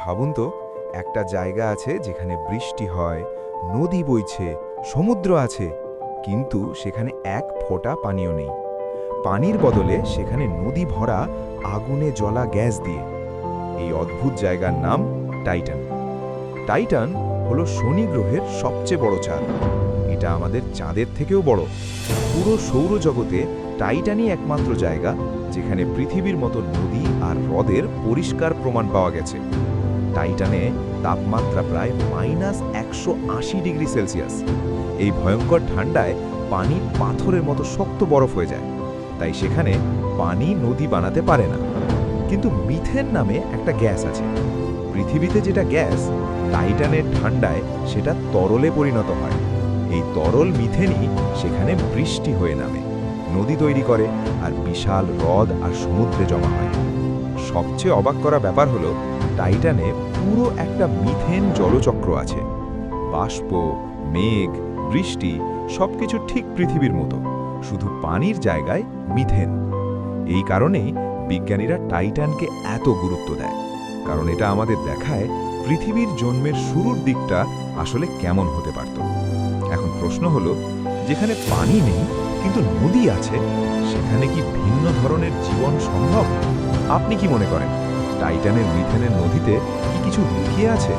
ভাবুন তো, একটা জায়গা আছে যেখানে বৃষ্টি হয়, নদী বইছে, সমুদ্র আছে, কিন্তু সেখানে এক ফোঁটা পানিও নেই। পানির বদলে সেখানে নদী ভরা আগুনে জ্বলা গ্যাস দিয়ে। এই অদ্ভুত জায়গার নাম টাইটান। টাইটান হলো শনি গ্রহের সবচেয়ে বড় চাঁদ। এটা আমাদের চাঁদের থেকেও বড়। পুরো সৌরজগতে টাইটানই একমাত্র জায়গা যেখানে পৃথিবীর মতো নদী আর হ্রদের পরিষ্কার প্রমাণ পাওয়া গেছে। টাইটানে তাপমাত্রা প্রায় -180°C। এই ভয়ঙ্কর ঠান্ডায় পানি পাথরের মতো শক্ত বরফ হয়ে যায়, তাই সেখানে পানি নদী বানাতে পারে না। কিন্তু মিথেন নামে একটা গ্যাস আছে। পৃথিবীতে যেটা গ্যাস, টাইটানের ঠান্ডায় সেটা তরলে পরিণত হয়। এই তরল মিথেনই সেখানে বৃষ্টি হয়ে নামে, নদী তৈরি করে, আর বিশাল হ্রদ আর সমুদ্রে জমা হয়। সবচেয়ে অবাক করা ব্যাপার হলো, টাইটানে পুরো একটা মিথেন জলচক্র আছে। বাষ্প, মেঘ, বৃষ্টি সবকিছু ঠিক পৃথিবীর মতো, শুধু পানির জায়গায় মিথেন। এই কারণেই বিজ্ঞানীরা টাইটানকে এত গুরুত্ব দেয়, কারণ এটা আমাদের দেখায় পৃথিবীর জন্মের শুরুর দিকটা আসলে কেমন হতে পারত। এখন প্রশ্ন হলো, যেখানে পানি নেই কিন্তু নদী আছে, সেখানে কি ভিন্ন ধরনের জীবন সম্ভব? আপনি কি মনে করেন, টাইটানের মিথেনের নদীতে কি কিছু লুকিয়ে আছে?